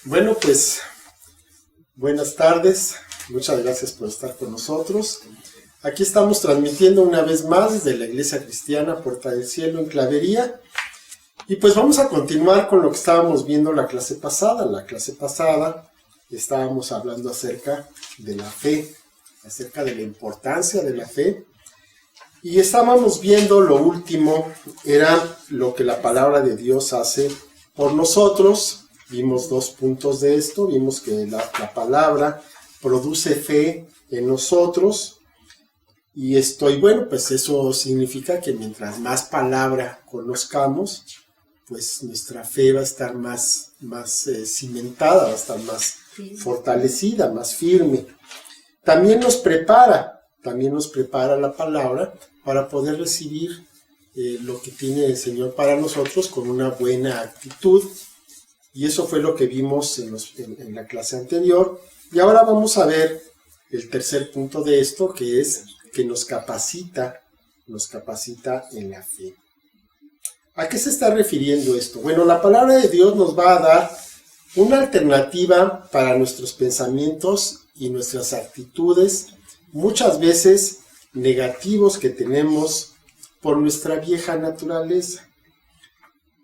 Bueno, pues buenas tardes, muchas gracias por estar con nosotros. Aquí estamos transmitiendo una vez más desde la Iglesia Cristiana Puerta del Cielo en Clavería. Y pues vamos a continuar con lo que estábamos viendo la clase pasada. La clase pasada estábamos hablando acerca de la fe, acerca de la importancia de la fe. Y estábamos viendo lo último, era lo que la palabra de Dios hace por nosotros. Vimos dos puntos de esto, vimos que la palabra produce fe en nosotros. Y bueno, pues eso significa que mientras más palabra conozcamos, pues nuestra fe va a estar más cimentada, va a estar más fortalecida, más firme. También nos prepara la palabra para poder recibir lo que tiene el Señor para nosotros con una buena actitud. Y eso fue lo que vimos en la clase anterior. Y ahora vamos a ver el tercer punto de esto, que es que nos capacita en la fe. ¿A qué se está refiriendo esto? Bueno, la palabra de Dios nos va a dar una alternativa para nuestros pensamientos y nuestras actitudes, muchas veces negativos que tenemos por nuestra vieja naturaleza.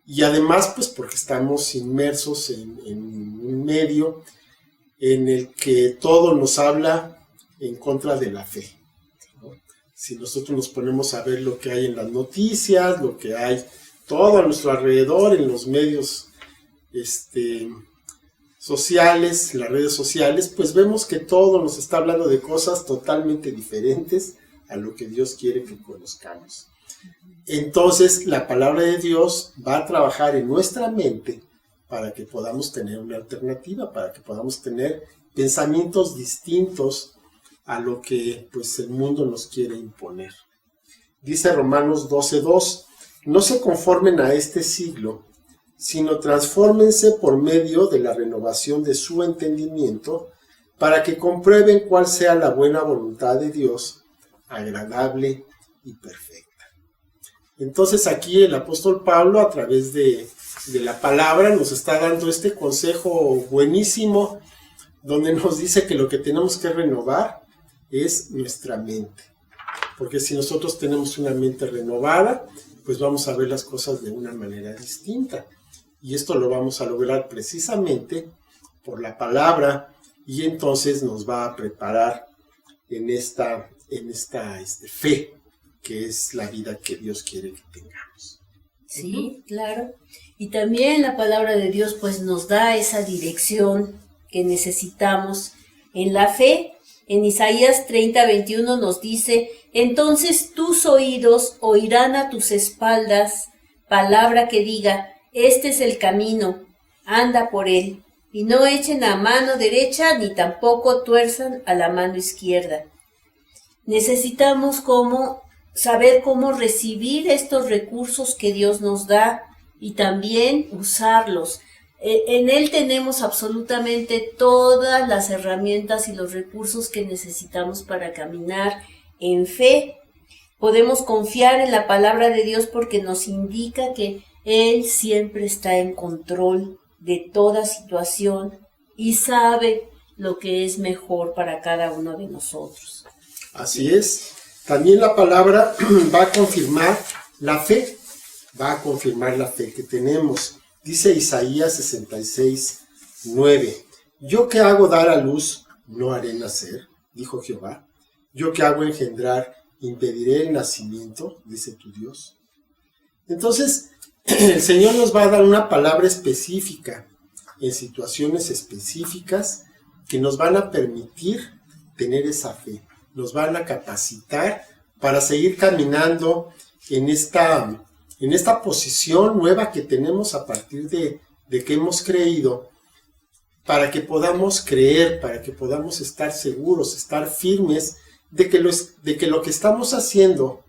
Y además, pues porque estamos inmersos en un medio en el que todo nos habla en contra de la fe. Si nosotros nos ponemos a ver lo que hay en las noticias, lo que hay todo a nuestro alrededor, en los medios sociales, las redes sociales, pues vemos que todo nos está hablando de cosas totalmente diferentes a lo que Dios quiere que conozcamos. Entonces, la palabra de Dios va a trabajar en nuestra mente para que podamos tener una alternativa, para que podamos tener pensamientos distintos a lo que pues el mundo nos quiere imponer. Dice Romanos 12:2, no se conformen a este siglo, sino transfórmense por medio de la renovación de su entendimiento, para que comprueben cuál sea la buena voluntad de Dios, agradable y perfecta. Entonces aquí el apóstol Pablo, a través de la palabra, nos está dando este consejo buenísimo, donde nos dice que lo que tenemos que renovar es nuestra mente. Porque si nosotros tenemos una mente renovada, pues vamos a ver las cosas de una manera distinta. Y esto lo vamos a lograr precisamente por la palabra, y entonces nos va a preparar en esta fe, que es la vida que Dios quiere que tengamos. Sí, claro. Y también la palabra de Dios pues nos da esa dirección que necesitamos en la fe. En Isaías 30:21 nos dice, entonces tus oídos oirán a tus espaldas palabra que diga, este es el camino, anda por él, y no echen a mano derecha ni tampoco tuerzan a la mano izquierda. Necesitamos saber cómo recibir estos recursos que Dios nos da y también usarlos. En Él tenemos absolutamente todas las herramientas y los recursos que necesitamos para caminar en fe. Podemos confiar en la palabra de Dios porque nos indica que Él siempre está en control de toda situación y sabe lo que es mejor para cada uno de nosotros. Así es. También la palabra va a confirmar la fe, que tenemos. Dice Isaías 66:9, yo que hago dar a luz, no haré nacer, dijo Jehová. Yo que hago engendrar, impediré el nacimiento, dice tu Dios. Entonces, el Señor nos va a dar una palabra específica, en situaciones específicas, que nos van a permitir tener esa fe. Nos van a capacitar para seguir caminando en esta posición nueva que tenemos a partir de que hemos creído, para que podamos creer, para que podamos estar seguros, estar firmes de que lo que estamos haciendo,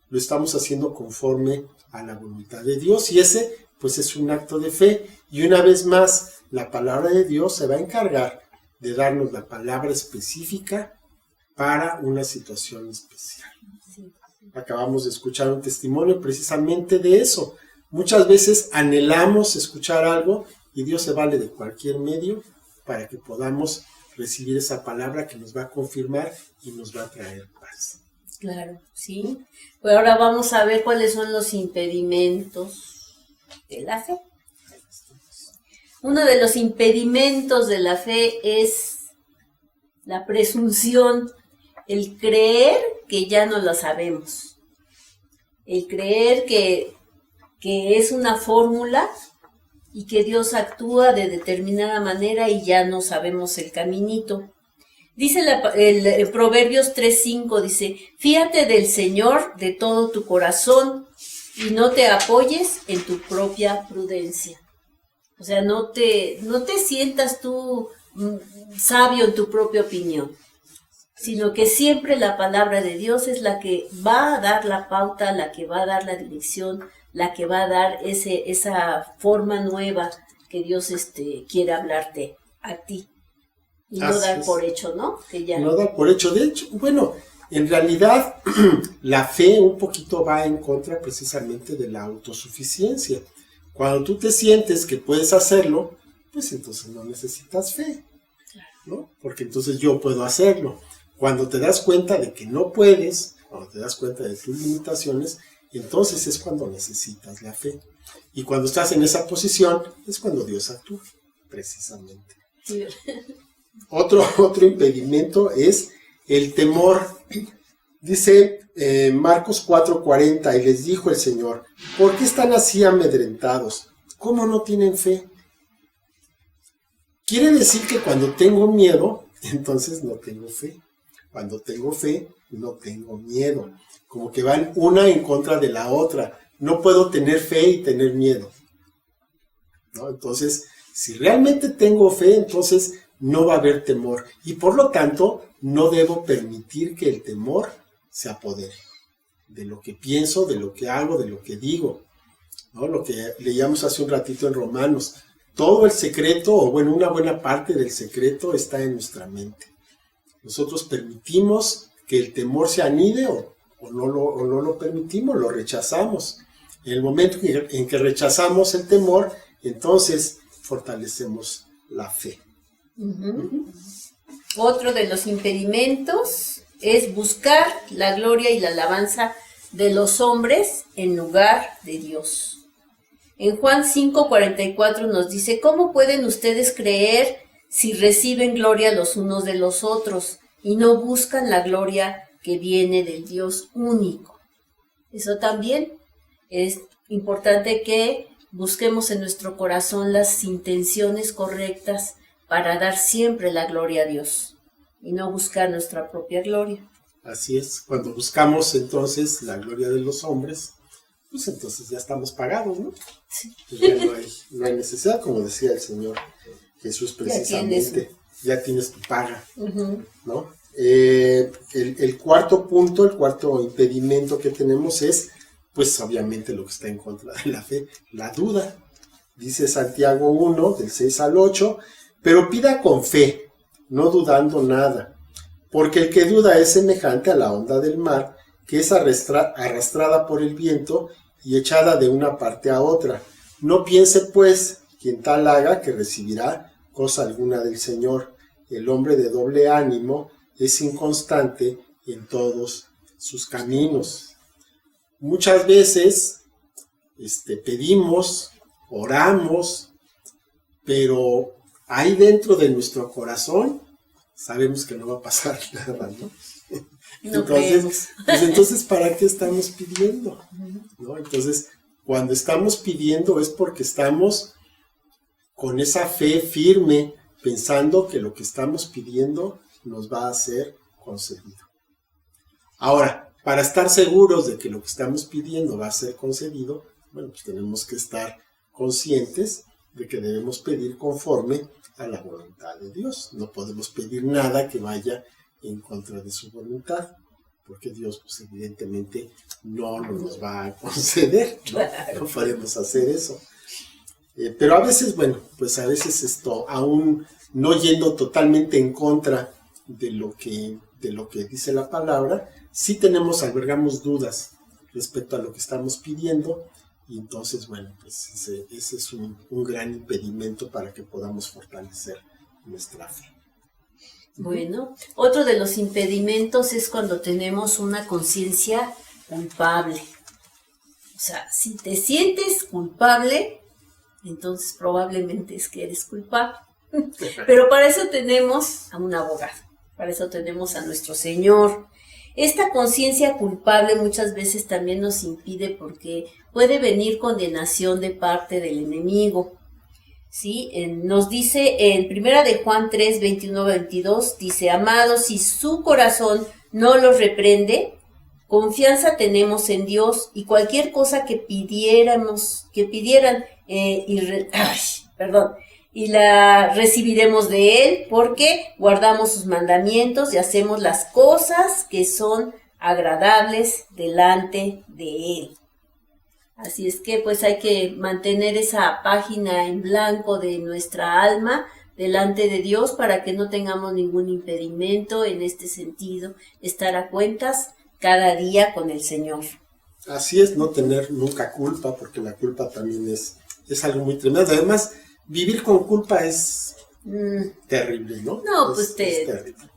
lo estamos haciendo conforme a la voluntad de Dios. Y ese, pues, es un acto de fe. Y una vez más, la palabra de Dios se va a encargar de darnos la palabra específica para una situación especial. Acabamos de escuchar un testimonio precisamente de eso. Muchas veces anhelamos escuchar algo y Dios se vale de cualquier medio para que podamos recibir esa palabra que nos va a confirmar y nos va a traer paz. Claro, sí. Pues ahora vamos a ver cuáles son los impedimentos de la fe. Uno de los impedimentos de la fe es la presunción, el creer que ya no lo sabemos, el creer que es una fórmula y que Dios actúa de determinada manera y ya no sabemos el caminito. Dice el Proverbios 3:5, dice, fíate del Señor de todo tu corazón y no te apoyes en tu propia prudencia. O sea, no te sientas tú sabio en tu propia opinión, sino que siempre la palabra de Dios es la que va a dar la pauta, la que va a dar la dirección, la que va a dar esa forma nueva que Dios quiere hablarte a ti. Y no dar por hecho, ¿no? Que ya... No dar por hecho. De hecho, bueno, en realidad la fe un poquito va en contra precisamente de la autosuficiencia. Cuando tú te sientes que puedes hacerlo, pues entonces no necesitas fe, ¿no? Porque entonces yo puedo hacerlo. Cuando te das cuenta de que no puedes, cuando te das cuenta de tus limitaciones, entonces es cuando necesitas la fe. Y cuando estás en esa posición, es cuando Dios actúa, precisamente. Sí. Otro impedimento es el temor. Dice Marcos 4:40, y les dijo el Señor, ¿por qué están así amedrentados? ¿Cómo no tienen fe? Quiere decir que cuando tengo miedo, entonces no tengo fe. Cuando tengo fe, no tengo miedo. Como que van una en contra de la otra. No puedo tener fe y tener miedo, ¿no? Entonces, si realmente tengo fe, entonces no va a haber temor. Y por lo tanto, no debo permitir que el temor se apodere de lo que pienso, de lo que hago, de lo que digo, ¿no? Lo que leíamos hace un ratito en Romanos. Todo el secreto, o bueno, una buena parte del secreto está en nuestra mente. Nosotros permitimos que el temor se anide o no lo permitimos, lo rechazamos. En el momento en que rechazamos el temor, entonces fortalecemos la fe. Otro de los impedimentos es buscar la gloria y la alabanza de los hombres en lugar de Dios. En Juan 5:44 nos dice, ¿cómo pueden ustedes creer si reciben gloria los unos de los otros y no buscan la gloria que viene del Dios único? Eso también es importante, que busquemos en nuestro corazón las intenciones correctas para dar siempre la gloria a Dios y no buscar nuestra propia gloria. Así es, cuando buscamos entonces la gloria de los hombres, pues entonces ya estamos pagados, ¿no? Sí. Pues ya no hay necesidad, como decía el Señor Jesús precisamente, ya tienes tu paga, ¿no? El cuarto punto, el cuarto impedimento que tenemos es, pues obviamente lo que está en contra de la fe, la duda. Dice Santiago 1, del 6 al 8, pero pida con fe, no dudando nada, porque el que duda es semejante a la onda del mar, que es arrastrada por el viento y echada de una parte a otra. No piense, pues, quien tal haga que recibirá cosa alguna del Señor. El hombre de doble ánimo es inconstante en todos sus caminos. Muchas veces pedimos, oramos, pero ahí dentro de nuestro corazón sabemos que no va a pasar nada, ¿no? Entonces, ¿para qué estamos pidiendo? ¿No? Entonces, cuando estamos pidiendo es porque estamos con esa fe firme, pensando que lo que estamos pidiendo nos va a ser concedido. Ahora, para estar seguros de que lo que estamos pidiendo va a ser concedido, bueno, pues tenemos que estar conscientes de que debemos pedir conforme a la voluntad de Dios. No podemos pedir nada que vaya en contra de su voluntad, porque Dios, pues evidentemente no nos va a conceder, ¿no? No podemos hacer eso. Pero a veces, bueno, pues a veces esto, aún no yendo totalmente en contra de lo que dice la palabra, sí albergamos dudas respecto a lo que estamos pidiendo, Y entonces, bueno, pues ese es un gran impedimento para que podamos fortalecer nuestra fe. Bueno, otro de los impedimentos es cuando tenemos una conciencia culpable. O sea, si te sientes culpable, entonces probablemente es que eres culpable. Pero para eso tenemos a un abogado, para eso tenemos a nuestro Señor. Esta conciencia culpable muchas veces también nos impide porque puede venir condenación de parte del enemigo. ¿Sí? Nos dice en 1 de Juan 3, 21, 22, dice, amados, si su corazón no los reprende, confianza tenemos en Dios y cualquier cosa que pidieran, y la recibiremos de Él porque guardamos sus mandamientos y hacemos las cosas que son agradables delante de Él. Así es que pues hay que mantener esa página en blanco de nuestra alma delante de Dios para que no tengamos ningún impedimento en este sentido, estar a cuentas cada día con el Señor. Así es, no tener nunca culpa, porque la culpa también es algo muy tremendo. Además, vivir con culpa es terrible, ¿no? No, pues es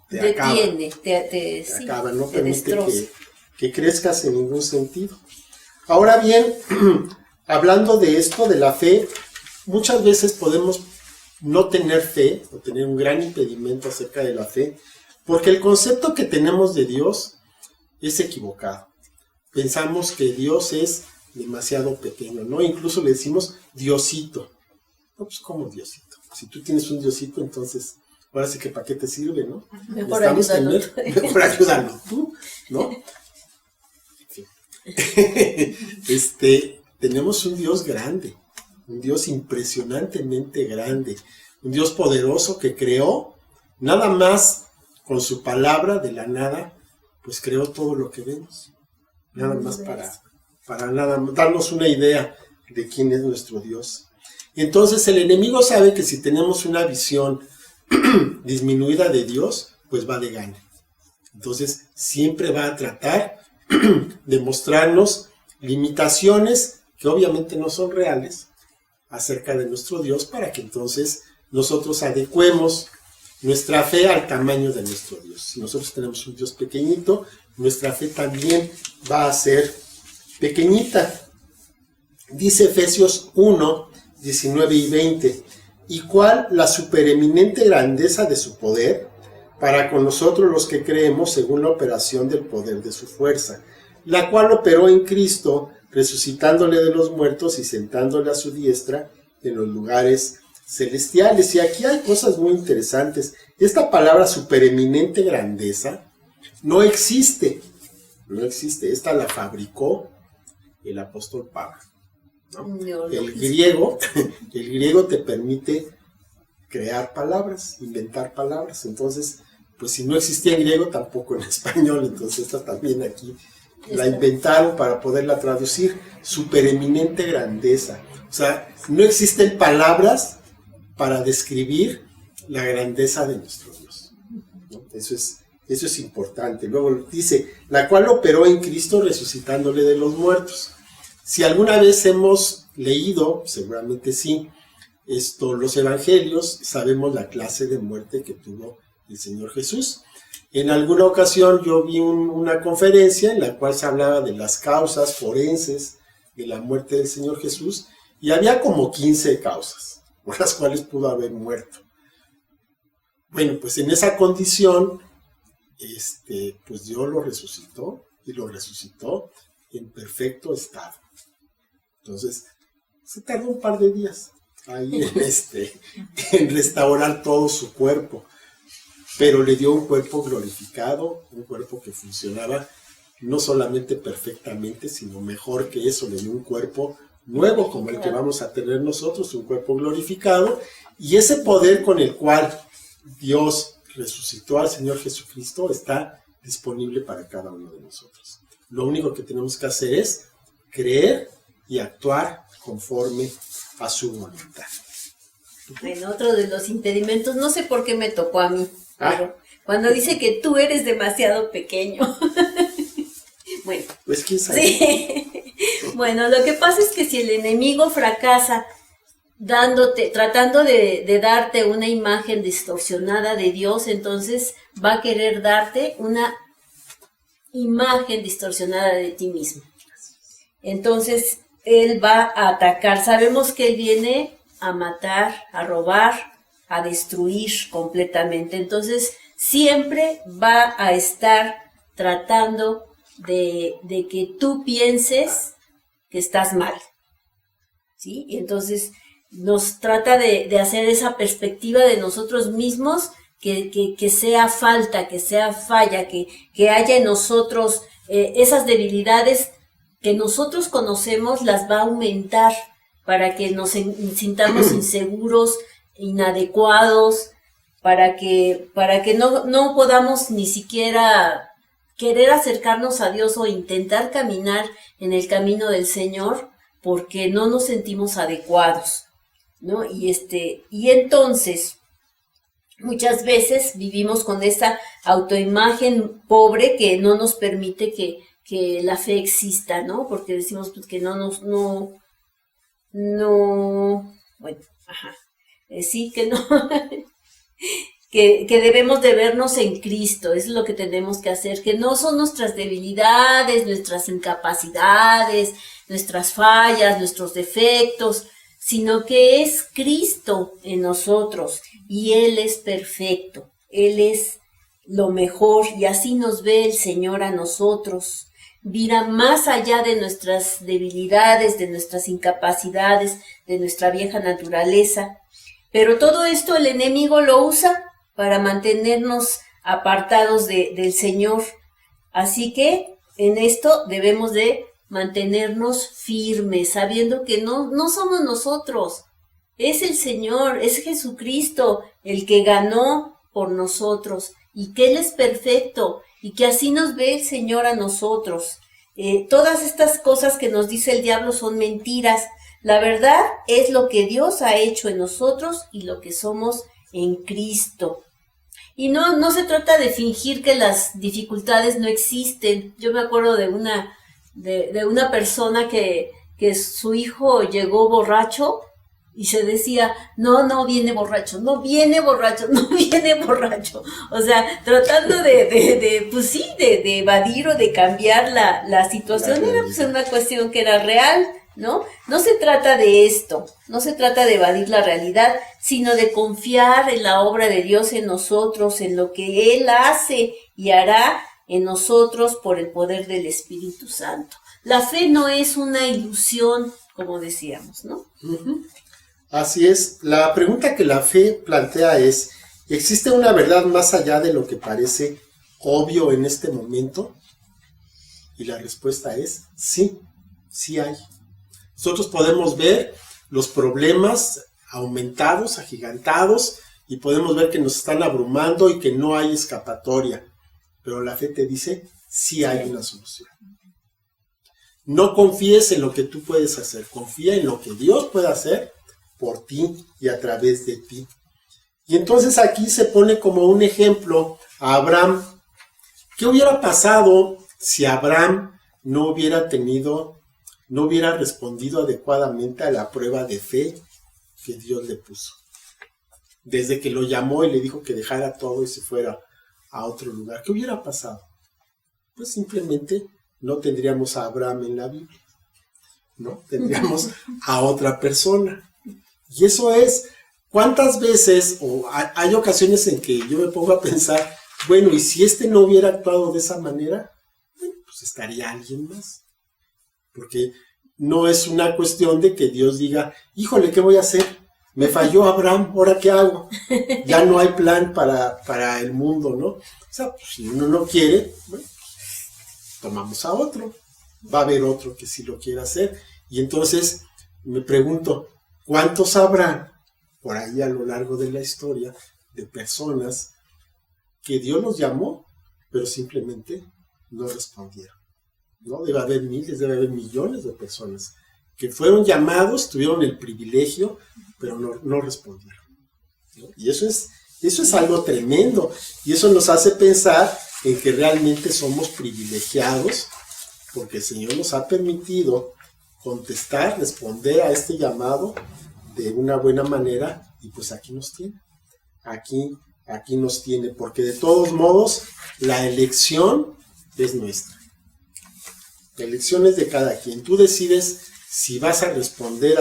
te acaba, detiene, te acaba, no permite destroza. que crezcas en ningún sentido. Ahora bien, hablando de esto, de la fe, muchas veces podemos no tener fe o tener un gran impedimento acerca de la fe, porque el concepto que tenemos de Dios es equivocado. Pensamos que Dios es demasiado pequeño, ¿no? Incluso le decimos Diosito. No, pues ¿cómo Diosito? Si tú tienes un Diosito, entonces, ahora sí que ¿para qué te sirve, no? Mejor ayúdalo tú, ¿no? Tenemos un Dios grande, un Dios impresionantemente grande, un Dios poderoso que creó, nada más con su palabra de la nada, pues creó todo lo que vemos, nada más para darnos una idea de quién es nuestro Dios. Entonces el enemigo sabe que si tenemos una visión disminuida de Dios, pues va de gana. Entonces siempre va a tratar de mostrarnos limitaciones que obviamente no son reales acerca de nuestro Dios, para que entonces nosotros adecuemos nuestra fe al tamaño de nuestro Dios. Si nosotros tenemos un Dios pequeñito, nuestra fe también va a ser pequeñita. Dice Efesios 1, 19 y 20, ¿y cuál la supereminente grandeza de su poder para con nosotros los que creemos según la operación del poder de su fuerza, la cual operó en Cristo, resucitándole de los muertos y sentándole a su diestra en los lugares celestiales? Y aquí hay cosas muy interesantes. Esta palabra supereminente grandeza no existe. Esta la fabricó el apóstol Pablo, ¿no? El griego te permite crear palabras, inventar palabras. Entonces, pues si no existía en griego, tampoco en español. Entonces esta también aquí la inventaron para poderla traducir. Supereminente grandeza. O sea, no existen palabras para describir la grandeza de nuestro Dios, ¿no? Eso es importante. Luego dice, la cual operó en Cristo resucitándole de los muertos. Si alguna vez hemos leído, seguramente sí, los evangelios, sabemos la clase de muerte que tuvo el Señor Jesús. En alguna ocasión yo vi una conferencia en la cual se hablaba de las causas forenses de la muerte del Señor Jesús, y había como 15 causas por las cuales pudo haber muerto. Bueno, pues en esa condición, pues Dios lo resucitó, y lo resucitó en perfecto estado. Entonces, se tardó un par de días ahí en restaurar todo su cuerpo, pero le dio un cuerpo glorificado, un cuerpo que funcionaba no solamente perfectamente, sino mejor que eso. Le dio un cuerpo nuevo como el que vamos a tener nosotros, un cuerpo glorificado, y ese poder con el cual Dios resucitó al Señor Jesucristo está disponible para cada uno de nosotros. Lo único que tenemos que hacer es creer y actuar conforme a su voluntad. Bueno, otro de los impedimentos, no sé por qué me tocó a mí, pero cuando dice que tú eres demasiado pequeño. Bueno. Pues quién sabe. Sí. Bueno, lo que pasa es que si el enemigo fracasa tratando de darte una imagen distorsionada de Dios, entonces va a querer darte una imagen distorsionada de ti mismo. Entonces, él va a atacar. Sabemos que él viene a matar, a robar, a destruir completamente. Entonces, siempre va a estar tratando de que tú pienses que estás mal, ¿sí? Y entonces nos trata de hacer esa perspectiva de nosotros mismos, que sea falta, que sea falla, que haya en nosotros esas debilidades que nosotros conocemos, las va a aumentar para que nos sintamos inseguros, inadecuados, para que no podamos ni siquiera querer acercarnos a Dios o intentar caminar en el camino del Señor porque no nos sentimos adecuados, ¿no? Y entonces muchas veces vivimos con esa autoimagen pobre que no nos permite que la fe exista, ¿no? Porque decimos pues, que sí, que no, que debemos de vernos en Cristo, es lo que tenemos que hacer, que no son nuestras debilidades, nuestras incapacidades, nuestras fallas, nuestros defectos, sino que es Cristo en nosotros y Él es perfecto, Él es lo mejor y así nos ve el Señor a nosotros. Mira más allá de nuestras debilidades, de nuestras incapacidades, de nuestra vieja naturaleza. Pero todo esto el enemigo lo usa para mantenernos apartados del Señor. Así que en esto debemos de mantenernos firmes, sabiendo que no somos nosotros. Es el Señor, es Jesucristo el que ganó por nosotros y que Él es perfecto y que así nos ve el Señor a nosotros. Todas estas cosas que nos dice el diablo son mentiras. La verdad es lo que Dios ha hecho en nosotros y lo que somos en Cristo. Y no se trata de fingir que las dificultades no existen. Yo me acuerdo de una persona que su hijo llegó borracho y se decía, no viene borracho, no viene borracho, no viene borracho. O sea, tratando de evadir o de cambiar la situación. Era pues una cuestión que era real, ¿no? No se trata de esto, no se trata de evadir la realidad, sino de confiar en la obra de Dios en nosotros, en lo que Él hace y hará en nosotros por el poder del Espíritu Santo. La fe no es una ilusión, como decíamos, ¿no? Uh-huh. Así es. La pregunta que la fe plantea es, ¿existe una verdad más allá de lo que parece obvio en este momento? Y la respuesta es sí, sí hay. Nosotros podemos ver los problemas aumentados, agigantados, y podemos ver que nos están abrumando y que no hay escapatoria. Pero la fe te dice, sí hay una solución. No confíes en lo que tú puedes hacer, confía en lo que Dios puede hacer por ti y a través de ti. Y entonces aquí se pone como un ejemplo a Abraham. ¿Qué hubiera pasado si Abraham no hubiera respondido adecuadamente a la prueba de fe que Dios le puso? Desde que lo llamó y le dijo que dejara todo y se fuera a otro lugar. ¿Qué hubiera pasado? Pues simplemente no tendríamos a Abraham en la Biblia, ¿no? Tendríamos a otra persona. Y eso es, ¿cuántas veces, o hay ocasiones en que yo me pongo a pensar, bueno, y si este no hubiera actuado de esa manera, bueno, pues estaría alguien más. Porque no es una cuestión de que Dios diga, híjole, ¿qué voy a hacer? Me falló Abraham, ¿ahora qué hago? Ya no hay plan para el mundo, ¿no? O sea, pues, si uno no quiere, bueno, pues, tomamos a otro. Va a haber otro que sí lo quiera hacer. Y entonces me pregunto, ¿cuántos habrá por ahí a lo largo de la historia de personas que Dios los llamó, pero simplemente no respondieron? ¿No? Debe haber miles, debe haber millones de personas que fueron llamados, tuvieron el privilegio, pero no respondieron, ¿no? Y eso es algo tremendo, y eso nos hace pensar en que realmente somos privilegiados, porque el Señor nos ha permitido contestar, responder a este llamado de una buena manera, y pues aquí nos tiene. Aquí nos tiene, porque de todos modos la elección es nuestra. La elección es de cada quien. Tú decides si vas a responder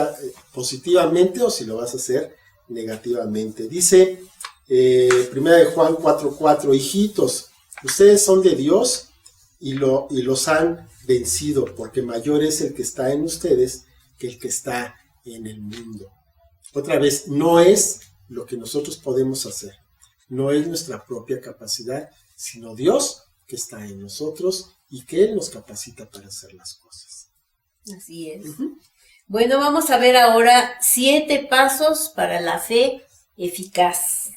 positivamente o si lo vas a hacer negativamente. Dice 1 de Juan 4:4, hijitos, ustedes son de Dios y los han vencido, porque mayor es el que está en ustedes que el que está en el mundo. Otra vez, no es lo que nosotros podemos hacer, no es nuestra propia capacidad, sino Dios que está en nosotros y que Él nos capacita para hacer las cosas. Así es. Bueno, vamos a ver ahora 7 pasos para la fe eficaz.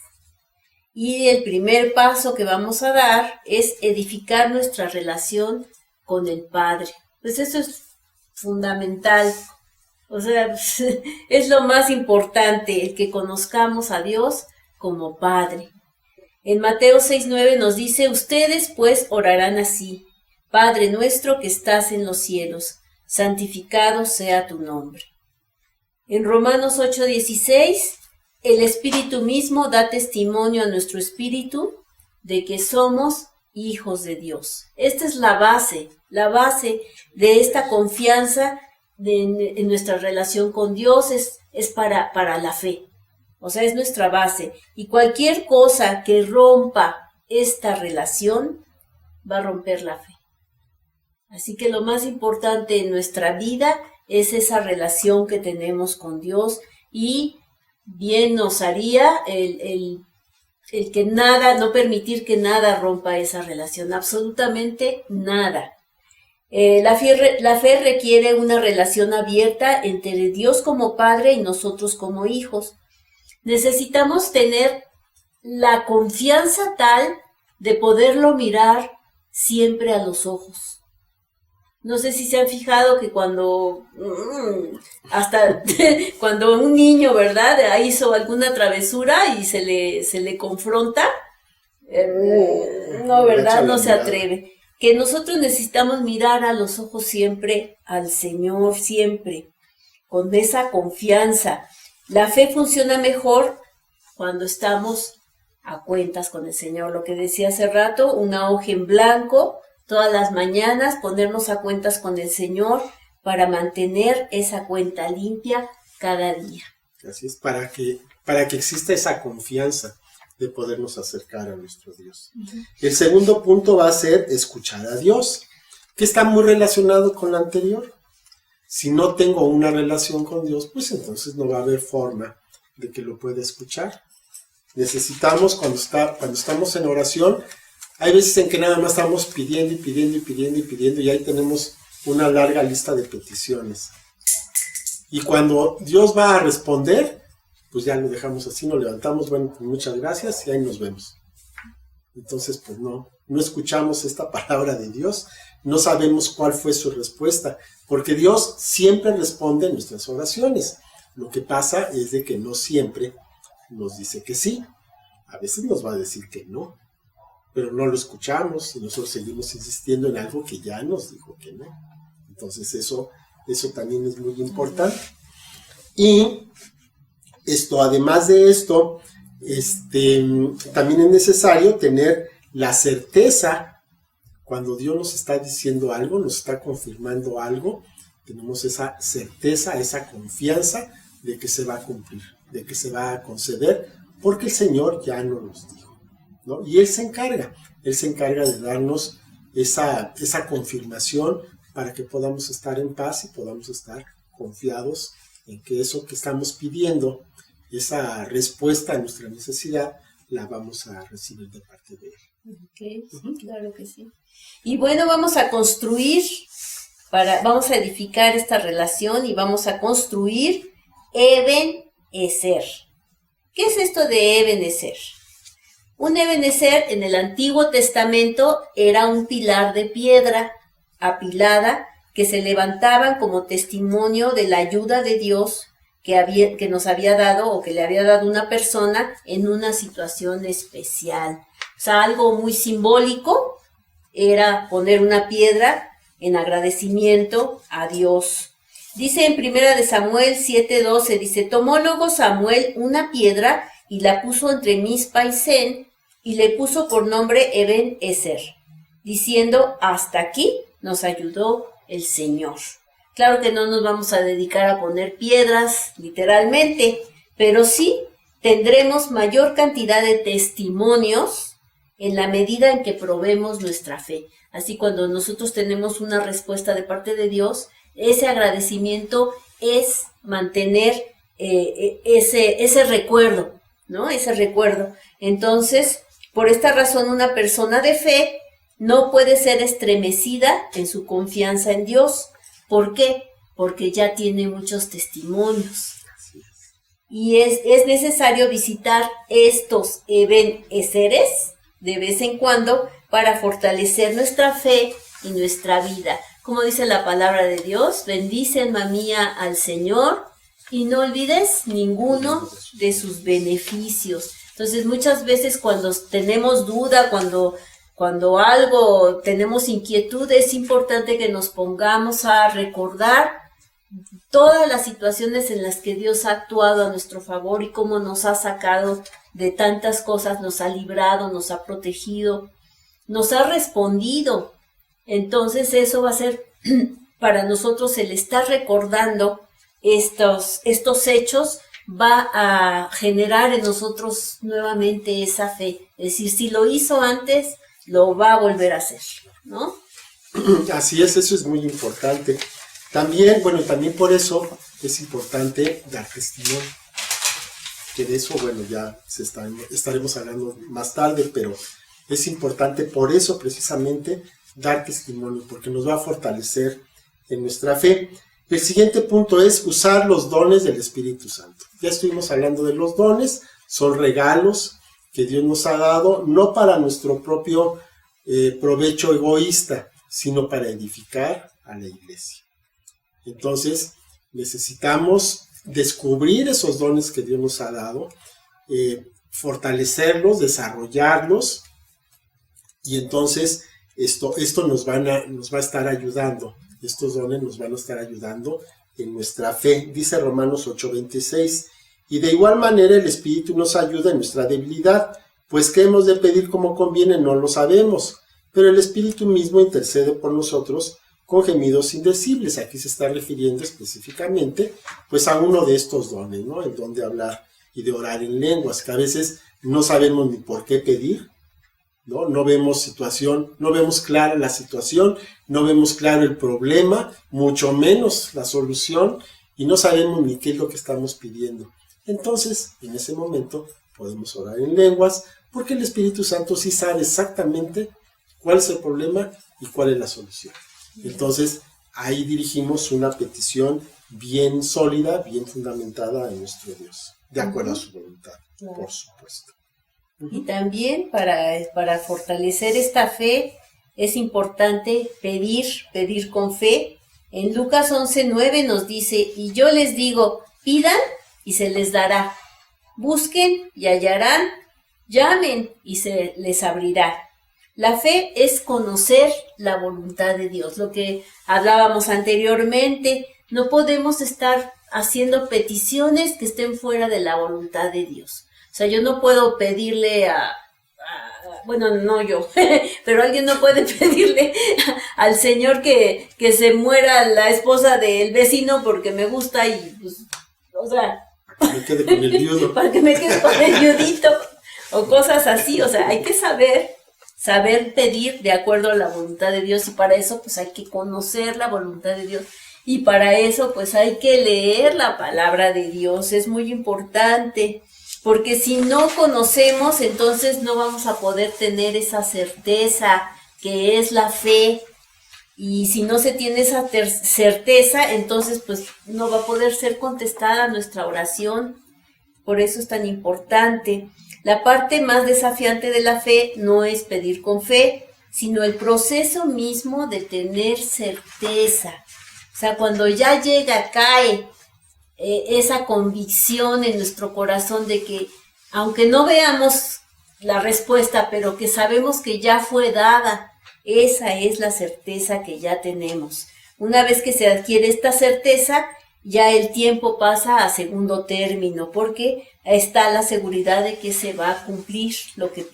Y el primer paso que vamos a dar es edificar nuestra relación con el Padre. Pues eso es fundamental. O sea, es lo más importante, el que conozcamos a Dios como Padre. En Mateo 6:9 nos dice, ustedes pues orarán así, Padre nuestro que estás en los cielos, santificado sea tu nombre. En Romanos 8:16, el Espíritu mismo da testimonio a nuestro espíritu de que somos hijos de Dios. Esta es la base de esta confianza en nuestra relación con Dios, es para la fe. O sea, es nuestra base. Y cualquier cosa que rompa esta relación va a romper la fe. Así que lo más importante en nuestra vida es esa relación que tenemos con Dios, y bien nos haría el que nada, no permitir que nada rompa esa relación, absolutamente nada. La fe requiere una relación abierta entre Dios como Padre y nosotros como hijos. Necesitamos tener la confianza tal de poderlo mirar siempre a los ojos. No sé si se han fijado que cuando cuando un niño, ¿verdad?, hizo alguna travesura y se le confronta, no, ¿verdad?, no se atreve. Que nosotros necesitamos mirar a los ojos siempre al Señor, siempre, con esa confianza. La fe funciona mejor cuando estamos a cuentas con el Señor. Lo que decía hace rato, una hoja en blanco, todas las mañanas ponernos a cuentas con el Señor para mantener esa cuenta limpia cada día. Así es, para que exista esa confianza de podernos acercar a nuestro Dios. Uh-huh. El segundo punto va a ser escuchar a Dios, que está muy relacionado con lo anterior. Si no tengo una relación con Dios, pues entonces no va a haber forma de que lo pueda escuchar. Necesitamos, cuando estamos en oración, hay veces en que nada más estamos pidiendo y ahí tenemos una larga lista de peticiones. Y cuando Dios va a responder, pues ya lo dejamos así, nos levantamos, bueno, pues muchas gracias y ahí nos vemos. Entonces, pues no escuchamos esta palabra de Dios, no sabemos cuál fue su respuesta, porque Dios siempre responde nuestras oraciones. Lo que pasa es de que no siempre nos dice que sí, a veces nos va a decir que no, pero no lo escuchamos y nosotros seguimos insistiendo en algo que ya nos dijo que no. Entonces eso también es muy importante. Y además de esto, también es necesario tener la certeza, cuando Dios nos está diciendo algo, nos está confirmando algo, tenemos esa certeza, esa confianza de que se va a cumplir, de que se va a conceder, porque el Señor ya nos los dijo, ¿no? Y Él se encarga de darnos esa confirmación para que podamos estar en paz y podamos estar confiados en que eso que estamos pidiendo, esa respuesta a nuestra necesidad, la vamos a recibir de parte de Él. Okay, sí, claro que sí. Y bueno, vamos a edificar esta relación y vamos a construir Ebenezer. ¿Qué es esto de Ebenezer? Un Ebenezer en el Antiguo Testamento era un pilar de piedra apilada que se levantaban como testimonio de la ayuda de Dios que nos había dado o que le había dado una persona en una situación especial. O sea, algo muy simbólico era poner una piedra en agradecimiento a Dios. Dice en Primera de Samuel 7:12, dice, tomó luego Samuel una piedra y la puso entre Mizpa y Sen, y le puso por nombre Eben-Ezer, diciendo, hasta aquí nos ayudó el Señor. Claro que no nos vamos a dedicar a poner piedras, literalmente, pero sí tendremos mayor cantidad de testimonios en la medida en que probemos nuestra fe. Así cuando nosotros tenemos una respuesta de parte de Dios, ese agradecimiento es mantener ese recuerdo, ¿no? Ese recuerdo. Entonces, por esta razón, una persona de fe no puede ser estremecida en su confianza en Dios. ¿Por qué? Porque ya tiene muchos testimonios. Y es necesario visitar estos Eben-Ezeres de vez en cuando para fortalecer nuestra fe y nuestra vida. Como dice la palabra de Dios, bendice alma mía al Señor y no olvides ninguno de sus beneficios. Entonces muchas veces cuando tenemos duda, cuando algo tenemos inquietud, es importante que nos pongamos a recordar todas las situaciones en las que Dios ha actuado a nuestro favor y cómo nos ha sacado de tantas cosas, nos ha librado, nos ha protegido, nos ha respondido. Entonces eso va a ser para nosotros el estar recordando estos hechos, va a generar en nosotros nuevamente esa fe. Es decir, si lo hizo antes, lo va a volver a hacer, ¿no? Así es, eso es muy importante. También por eso es importante dar testimonio. Que de eso, ya estaremos hablando más tarde, pero es importante por eso precisamente dar testimonio, porque nos va a fortalecer en nuestra fe. El siguiente punto es usar los dones del Espíritu Santo. Ya estuvimos hablando de los dones, son regalos que Dios nos ha dado, no para nuestro propio provecho egoísta, sino para edificar a la iglesia. Entonces, necesitamos descubrir esos dones que Dios nos ha dado, fortalecerlos, desarrollarlos, y entonces esto nos va a estar ayudando. Estos dones nos van a estar ayudando en nuestra fe. Dice Romanos 8:26, y de igual manera el Espíritu nos ayuda en nuestra debilidad, pues qué hemos de pedir como conviene no lo sabemos, pero el Espíritu mismo intercede por nosotros con gemidos indecibles. Aquí se está refiriendo específicamente pues a uno de estos dones, ¿no? El don de hablar y de orar en lenguas, que a veces no sabemos ni por qué pedir, no vemos clara la situación, no vemos claro el problema, mucho menos la solución, y no sabemos ni qué es lo que estamos pidiendo. Entonces, en ese momento podemos orar en lenguas, porque el Espíritu Santo sí sabe exactamente cuál es el problema y cuál es la solución. Entonces, ahí dirigimos una petición bien sólida, bien fundamentada en nuestro Dios, de acuerdo a su voluntad, por supuesto. Y también para fortalecer esta fe es importante pedir con fe. En Lucas 11:9 nos dice, y yo les digo, pidan y se les dará, busquen y hallarán, llamen y se les abrirá. La fe es conocer la voluntad de Dios, lo que hablábamos anteriormente. No podemos estar haciendo peticiones que estén fuera de la voluntad de Dios. O sea, yo no puedo pedirle no yo, pero alguien no puede pedirle al Señor que se muera la esposa del vecino porque me gusta y pues, para que me quede con el viudo. Para que me quede con el viudito o cosas así. O sea, hay que saber pedir de acuerdo a la voluntad de Dios, y para eso pues hay que conocer la voluntad de Dios, y para eso pues hay que leer la palabra de Dios. Es muy importante, porque si no conocemos, entonces no vamos a poder tener esa certeza que es la fe, y si no se tiene esa certeza, entonces pues no va a poder ser contestada nuestra oración. Por eso es tan importante. La parte más desafiante de la fe no es pedir con fe, sino el proceso mismo de tener certeza. O sea, cuando ya cae esa convicción en nuestro corazón de que, aunque no veamos la respuesta, pero que sabemos que ya fue dada, esa es la certeza que ya tenemos. Una vez que se adquiere esta certeza, ya el tiempo pasa a segundo término, porque está la seguridad de que se va a cumplir lo que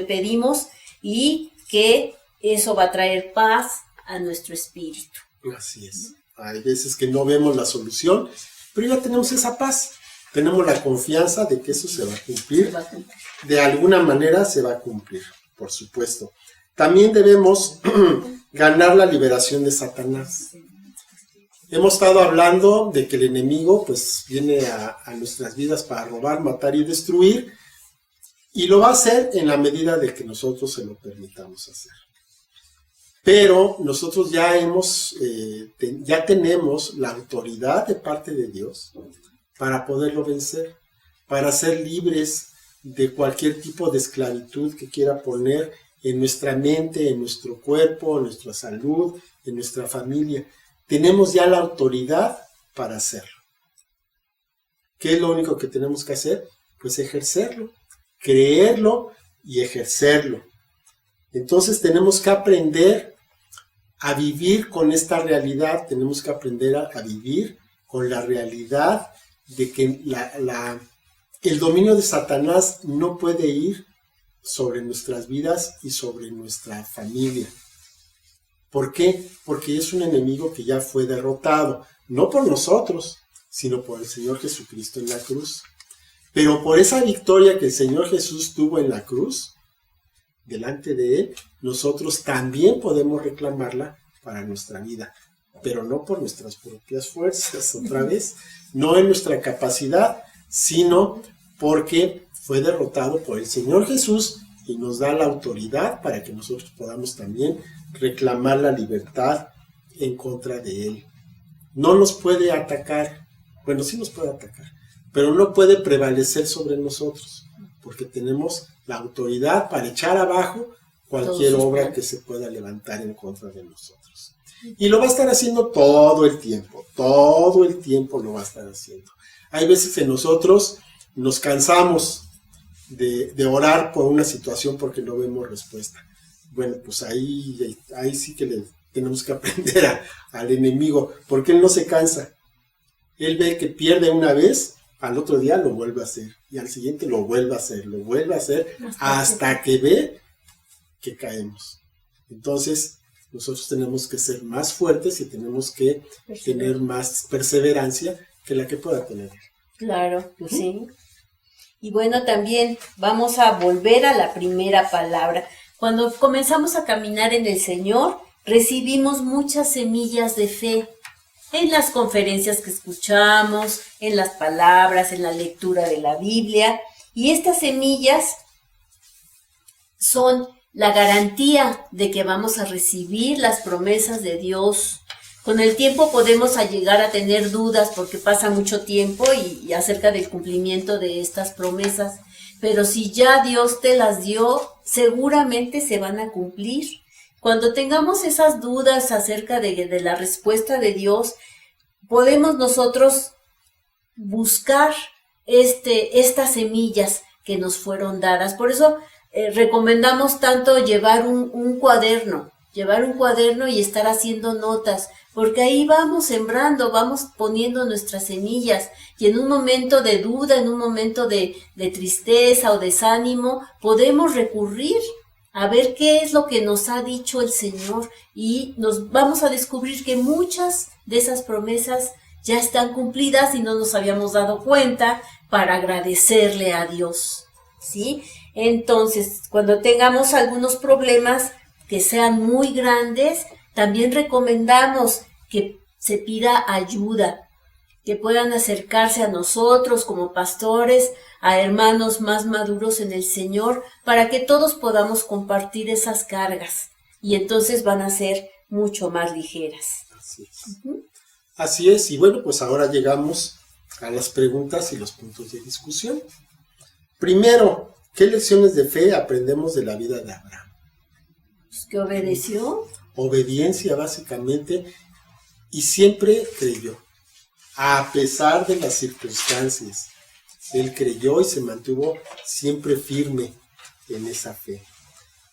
pedimos y que eso va a traer paz a nuestro espíritu. Así es. Hay veces que no vemos la solución, pero ya tenemos esa paz. Tenemos la confianza de que eso se va a cumplir. De alguna manera se va a cumplir, por supuesto. También debemos ganar la liberación de Satanás. Hemos estado hablando de que el enemigo pues viene a nuestras vidas para robar, matar y destruir, y lo va a hacer en la medida de que nosotros se lo permitamos hacer. Pero nosotros ya tenemos la autoridad de parte de Dios para poderlo vencer, para ser libres de cualquier tipo de esclavitud que quiera poner en nuestra mente, en nuestro cuerpo, en nuestra salud, en nuestra familia. Tenemos ya la autoridad para hacerlo. ¿Qué es lo único que tenemos que hacer? Pues ejercerlo, creerlo y ejercerlo. Entonces tenemos que aprender a vivir con esta realidad, tenemos que aprender a vivir con la realidad de que el dominio de Satanás no puede ir sobre nuestras vidas y sobre nuestra familia. ¿Por qué? Porque es un enemigo que ya fue derrotado, no por nosotros, sino por el Señor Jesucristo en la cruz. Pero por esa victoria que el Señor Jesús tuvo en la cruz, delante de Él, nosotros también podemos reclamarla para nuestra vida, pero no por nuestras propias fuerzas, otra vez, no en nuestra capacidad, sino porque fue derrotado por el Señor Jesús y nos da la autoridad para que nosotros podamos también reclamar la libertad en contra de Él. No nos puede atacar, bueno, sí nos puede atacar, pero no puede prevalecer sobre nosotros, porque tenemos la autoridad para echar abajo cualquier obra que se pueda levantar en contra de nosotros. Y lo va a estar haciendo todo el tiempo lo va a estar haciendo. Hay veces que nosotros nos cansamos de orar por una situación porque no vemos respuesta. Bueno, pues ahí sí que le tenemos que aprender al enemigo, porque él no se cansa. Él ve que pierde una vez, al otro día lo vuelve a hacer, y al siguiente lo vuelve a hacer, hasta que ve que caemos. Entonces, nosotros tenemos que ser más fuertes y tenemos que tener más perseverancia que la que pueda tener. Claro, sí. Y bueno, también vamos a volver a la primera palabra. Cuando comenzamos a caminar en el Señor, recibimos muchas semillas de fe en las conferencias que escuchamos, en las palabras, en la lectura de la Biblia. Y estas semillas son la garantía de que vamos a recibir las promesas de Dios. Con el tiempo podemos llegar a tener dudas porque pasa mucho tiempo y acerca del cumplimiento de estas promesas. Pero si ya Dios te las dio, seguramente se van a cumplir. Cuando tengamos esas dudas acerca de la respuesta de Dios, podemos nosotros buscar estas semillas que nos fueron dadas. Por eso recomendamos tanto llevar un cuaderno y estar haciendo notas, porque ahí vamos sembrando, vamos poniendo nuestras semillas, y en un momento de duda, en un momento de tristeza o desánimo, podemos recurrir a ver qué es lo que nos ha dicho el Señor, y nos vamos a descubrir que muchas de esas promesas ya están cumplidas y no nos habíamos dado cuenta, para agradecerle a Dios, ¿sí? Entonces, cuando tengamos algunos problemas que sean muy grandes, también recomendamos que se pida ayuda, que puedan acercarse a nosotros como pastores, a hermanos más maduros en el Señor, para que todos podamos compartir esas cargas, y entonces van a ser mucho más ligeras. Así es. Así es, y bueno, pues ahora llegamos a las preguntas y los puntos de discusión. Primero, ¿qué lecciones de fe aprendemos de la vida de Abraham? Pues que obedeció. Obediencia, básicamente, y siempre creyó, a pesar de las circunstancias. Él creyó y se mantuvo siempre firme en esa fe.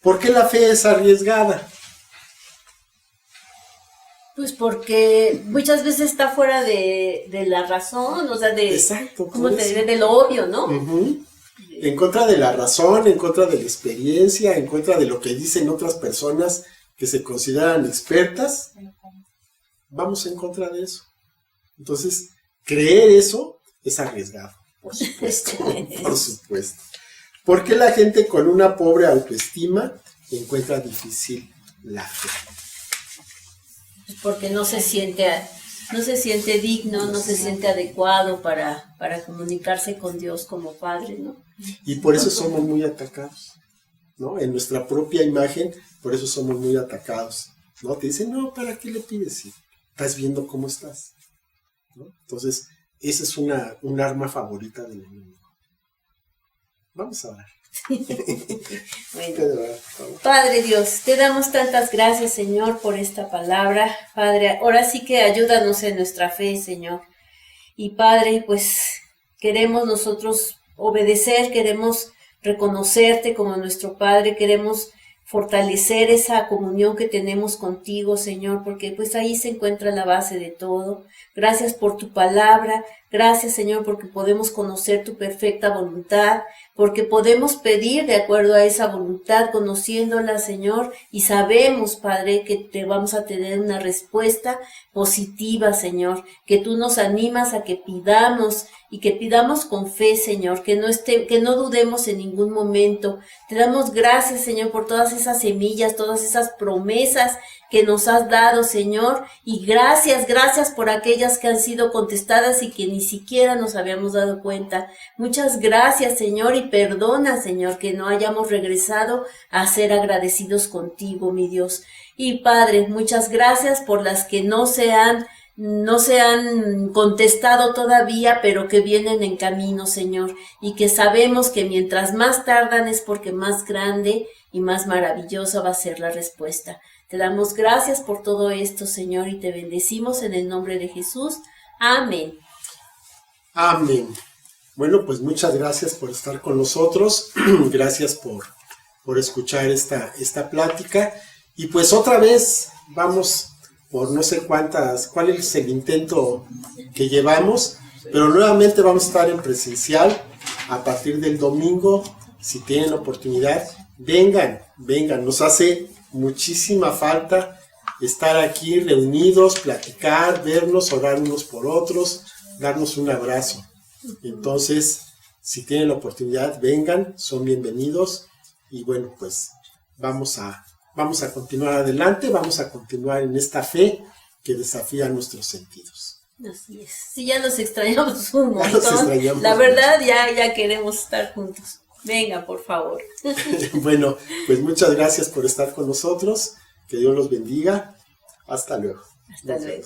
¿Por qué la fe es arriesgada? Pues porque muchas veces está fuera de la razón, o sea, Exacto, ¿cómo te pues. diré? De lo obvio, ¿no? Ujú. En contra de la razón, en contra de la experiencia, en contra de lo que dicen otras personas que se consideran expertas, vamos en contra de eso. Entonces, creer eso es arriesgado, por supuesto, por supuesto. ¿Por qué la gente con una pobre autoestima encuentra difícil la fe? Porque no se siente digno, no se siente adecuado para comunicarse con Dios como Padre, ¿no? Y por eso somos muy atacados, ¿no? En nuestra propia imagen, por eso somos muy atacados, ¿no? Te dicen, no, ¿para qué le pides si estás viendo cómo estás? ¿No? Entonces, esa es un arma favorita del enemigo. Vamos a orar. Bueno, Padre Dios, te damos tantas gracias, Señor, por esta palabra. Padre, ahora sí que ayúdanos en nuestra fe, Señor. Y Padre, pues queremos nosotros obedecer, queremos reconocerte como nuestro Padre, queremos fortalecer esa comunión que tenemos contigo, Señor, porque pues ahí se encuentra la base de todo. Gracias por tu palabra, gracias, Señor, porque podemos conocer tu perfecta voluntad, porque podemos pedir de acuerdo a esa voluntad, conociéndola, Señor, y sabemos, Padre, que te vamos a tener una respuesta positiva, Señor, que tú nos animas a que pidamos y que pidamos con fe, Señor, que no dudemos en ningún momento. Te damos gracias, Señor, por todas esas semillas, todas esas promesas que nos has dado, Señor, y gracias por aquellas que han sido contestadas y que ni siquiera nos habíamos dado cuenta. Muchas gracias, Señor, y perdona, Señor, que no hayamos regresado a ser agradecidos contigo, mi Dios. Y Padre, muchas gracias por las que no se han contestado todavía, pero que vienen en camino, Señor, y que sabemos que mientras más tardan es porque más grande y más maravillosa va a ser la respuesta. Te damos gracias por todo esto, Señor, y te bendecimos en el nombre de Jesús. Amén. Amén. Bueno, pues muchas gracias por estar con nosotros. Gracias por escuchar esta plática. Y pues otra vez vamos por no sé cuál es el intento que llevamos, pero nuevamente vamos a estar en presencial a partir del domingo. Si tienen la oportunidad, vengan, nos hace muchísima falta estar aquí reunidos, platicar, vernos, orar unos por otros, darnos un abrazo. Entonces, si tienen la oportunidad, vengan, son bienvenidos. Y bueno, pues vamos a continuar adelante, vamos a continuar en esta fe que desafía nuestros sentidos. Así es. Sí, ya los extrañamos un montón. La verdad, ya queremos estar juntos. Venga, por favor. Bueno, pues muchas gracias por estar con nosotros. Que Dios los bendiga. Hasta luego. Hasta luego.